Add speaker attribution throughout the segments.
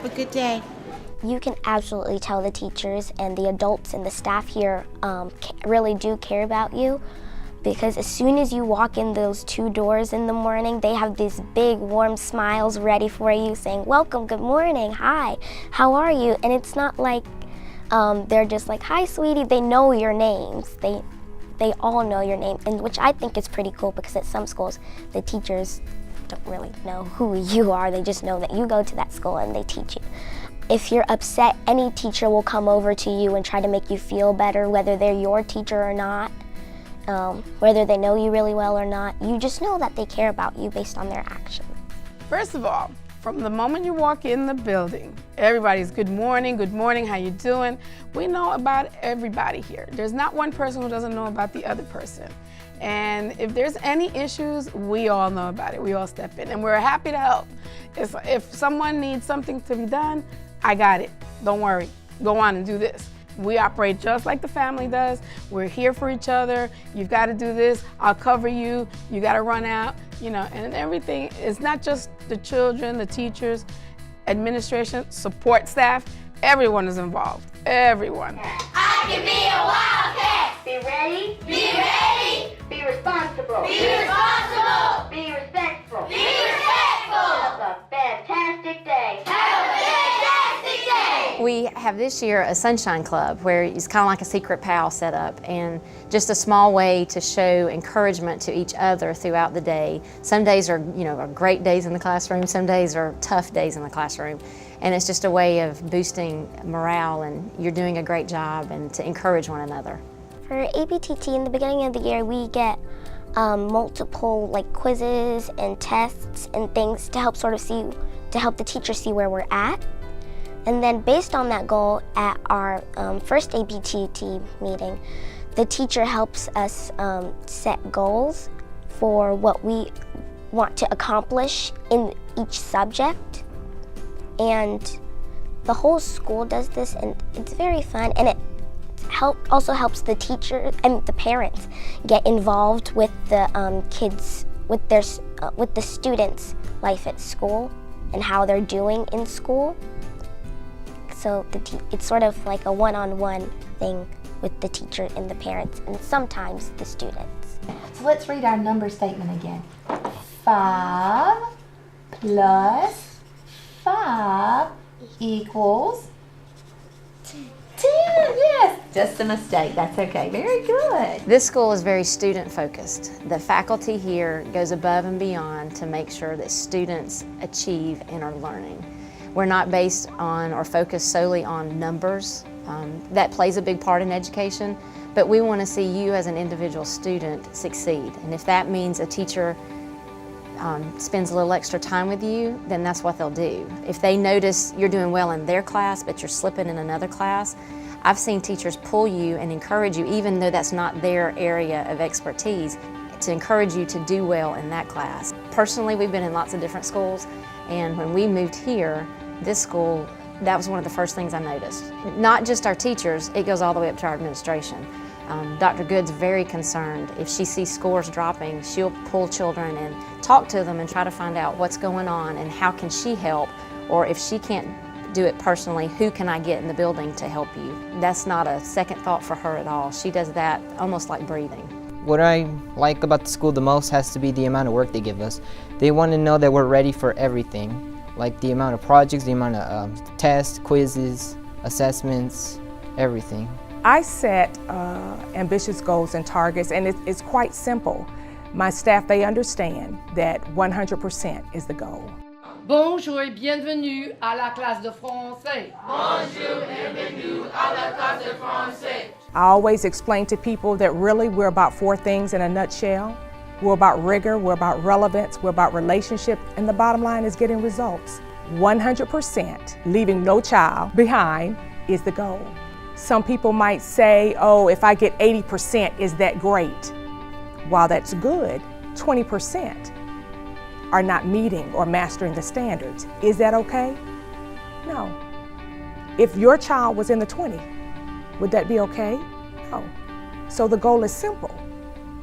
Speaker 1: Have a good day.
Speaker 2: You can absolutely tell the teachers and the adults and the staff here really do care about you, because as soon as you walk in those 2 doors in the morning, they have these big warm smiles ready for you saying, welcome, good morning, hi, how are you? And it's not like they're just like, hi sweetie, they know your names. They all know your name, and which I think is pretty cool, because at some schools the teachers don't really know who you are. They just know that you go to that school and they teach you. If you're upset, any teacher will come over to you and try to make you feel better, whether they're your teacher or not, whether they know you really well or not. You just know that they care about you based on their actions.
Speaker 3: First of all, from the moment you walk in the building, everybody's good morning, how you doing? We know about everybody here. There's not one person who doesn't know about the other person. And if there's any issues, we all know about it. We all step in, and we're happy to help. If someone needs something to be done, I got it. Don't worry. Go on and do this. We operate just like the family does. We're here for each other. You've got to do this. I'll cover you. You got to run out. You know, and everything is not just the children, the teachers, administration, support staff. Everyone is involved. Everyone.
Speaker 4: I can be a wildcat. Be ready. Be ready. Be responsible. Be responsible. Be respectful. Be respectful. Have a fantastic day. Have a fantastic day.
Speaker 5: We have this year a Sunshine Club, where it's kind of like a secret pal set up, and just a small way to show encouragement to each other throughout the day. Some days are, are great days in the classroom. Some days are tough days in the classroom. And it's just a way of boosting morale, and you're doing a great job, and to encourage one another.
Speaker 2: For ABTT, in the beginning of the year, we get multiple quizzes and tests and things to help help the teacher see where we're at. And then based on that goal, at our first ABTT meeting, the teacher helps us set goals for what we want to accomplish in each subject. And the whole school does this, and it's very fun, and it also helps the teacher and the parents get involved with the kids, with the students' life at school and how they're doing in school. So it's sort of like a one-on-one thing with the teacher and the parents, and sometimes the students.
Speaker 6: So let's read our number statement again. 5 plus 5 equals 10. Yes, just a mistake. That's okay. Very good.
Speaker 5: This school is very student focused. The faculty here goes above and beyond to make sure that students achieve and are learning. We're not based on or focused solely on numbers. That plays a big part in education, but we want to see you as an individual student succeed. And if that means a teacher spends a little extra time with you, then that's what they'll do. If they notice you're doing well in their class, but you're slipping in another class, I've seen teachers pull you and encourage you, even though that's not their area of expertise, to encourage you to do well in that class. Personally, we've been in lots of different schools, and when we moved here, this school, that was one of the first things I noticed. Not just our teachers, it goes all the way up to our administration. Dr. Good's very concerned. If she sees scores dropping, she'll pull children and talk to them and try to find out what's going on and how can she help, or if she can't do it personally, who can I get in the building to help you? That's not a second thought for her at all. She does that almost like breathing.
Speaker 7: What I like about the school the most has to be the amount of work they give us. They want to know that we're ready for everything, like the amount of projects, the amount of tests, quizzes, assessments, everything.
Speaker 8: I set ambitious goals and targets, and it's quite simple. My staff, they understand that 100% is the goal.
Speaker 9: Bonjour et bienvenue à la classe de français.
Speaker 4: Bonjour, bienvenue à la classe de français.
Speaker 8: I always explain to people that really we're about 4 things in a nutshell. We're about rigor, we're about relevance, we're about relationship, and the bottom line is getting results. 100%, leaving no child behind, is the goal. Some people might say, oh, if I get 80%, is that great? While that's good, 20% are not meeting or mastering the standards. Is that okay? No. If your child was in the 20, would that be okay? No. So the goal is simple.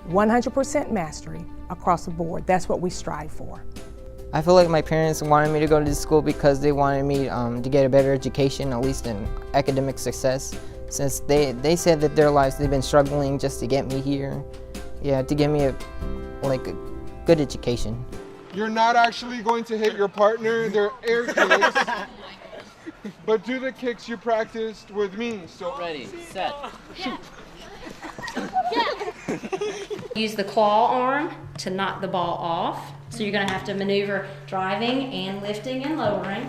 Speaker 8: 100% mastery across the board. That's what we strive for.
Speaker 7: I feel like my parents wanted me to go to this school because they wanted me to get a better education, at least in academic success, since they said that their lives they've been struggling just to get me here. Yeah, to give me a good education.
Speaker 1: You're not actually going to hit your partner, they're air kicks. But do the kicks you practiced with me. So
Speaker 10: ready, set, shoot.
Speaker 11: Use the claw arm to knock the ball off. So you're going to have to maneuver driving and lifting and lowering.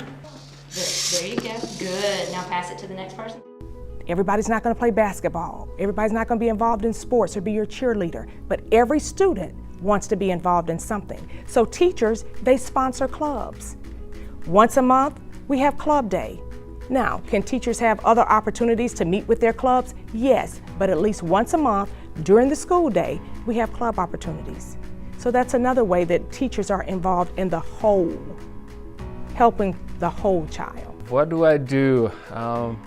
Speaker 11: Good. There you go. Good. Now pass it to the next person.
Speaker 8: Everybody's not going to play basketball. Everybody's not going to be involved in sports or be your cheerleader. But every student wants to be involved in something. So teachers, they sponsor clubs. Once a month, we have club day. Now, can teachers have other opportunities to meet with their clubs? Yes, but at least once a month during the school day, we have club opportunities. So that's another way that teachers are involved in the whole, helping the whole child.
Speaker 12: What do I do? I'm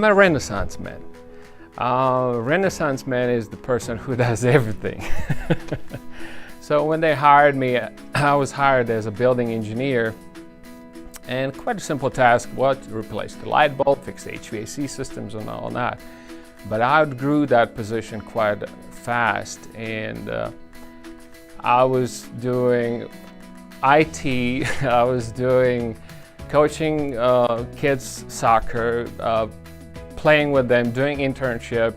Speaker 12: a Renaissance man. Renaissance man is the person who does everything. So when they hired me, I was hired as a building engineer, and quite a simple task was to replace the light bulb, fix the HVAC systems and all that. But I outgrew that position quite fast, and I was doing IT, I was doing coaching kids soccer, playing with them, doing internship,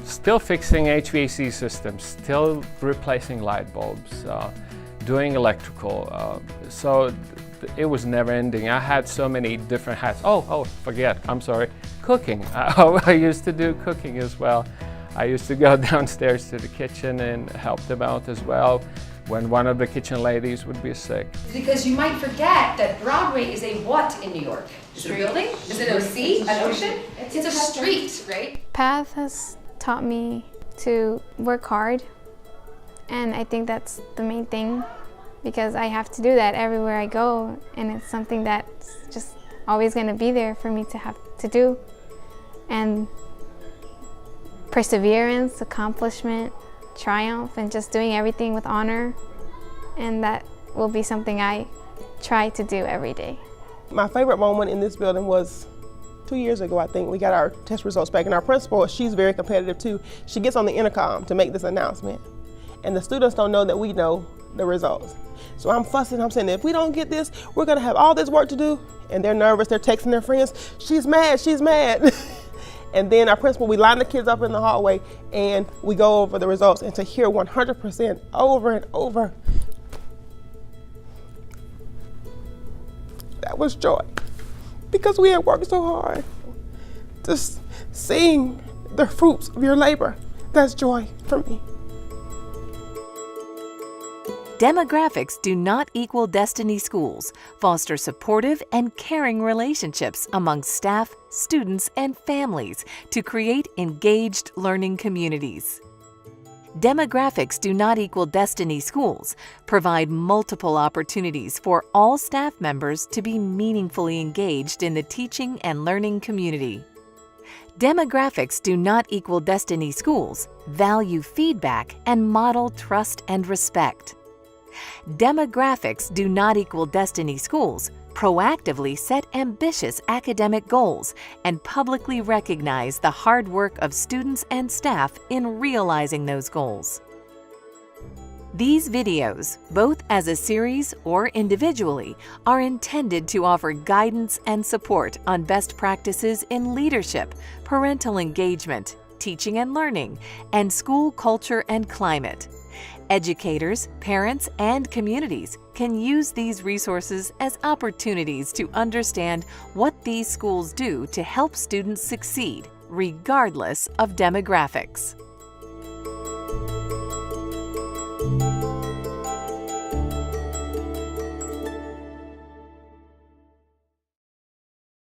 Speaker 12: still fixing HVAC systems, still replacing light bulbs, doing electrical. So it was never ending. I had so many different hats. I'm sorry, cooking. I used to do cooking as well. I used to go downstairs to the kitchen and help them out as well when one of the kitchen ladies would be sick.
Speaker 13: Because you might forget that Broadway is a what in New York? Is it a building? Is it a sea? An ocean? It's a street, right?
Speaker 14: PATH has taught me to work hard, and I think that's the main thing, because I have to do that everywhere I go, and it's something that's just always going to be there for me to have to do. And perseverance, accomplishment, triumph, and just doing everything with honor, and that will be something I try to do every day.
Speaker 15: My favorite moment in this building was 2 years ago, I think. We got our test results back, and our principal, she's very competitive too. She gets on the intercom to make this announcement, and the students don't know that we know the results. So I'm fussing, I'm saying, if we don't get this, we're gonna have all this work to do, and they're nervous, they're texting their friends, she's mad, she's mad. And then our principal, we line the kids up in the hallway and we go over the results, and to hear 100% over and over, that was joy. Because we had worked so hard. Just seeing the fruits of your labor, that's joy for me.
Speaker 16: Demographics do not equal Destiny Schools. Foster supportive and caring relationships among staff, students, and families to create engaged learning communities. Demographics do not equal Destiny Schools provide multiple opportunities for all staff members to be meaningfully engaged in the teaching and learning community. Demographics do not equal Destiny Schools value feedback and model trust and respect. Demographics do not equal Destiny Schools proactively set ambitious academic goals and publicly recognize the hard work of students and staff in realizing those goals. These videos, both as a series or individually, are intended to offer guidance and support on best practices in leadership, parental engagement, teaching and learning, and school culture and climate. Educators, parents, and communities can use these resources as opportunities to understand what these schools do to help students succeed, regardless of demographics.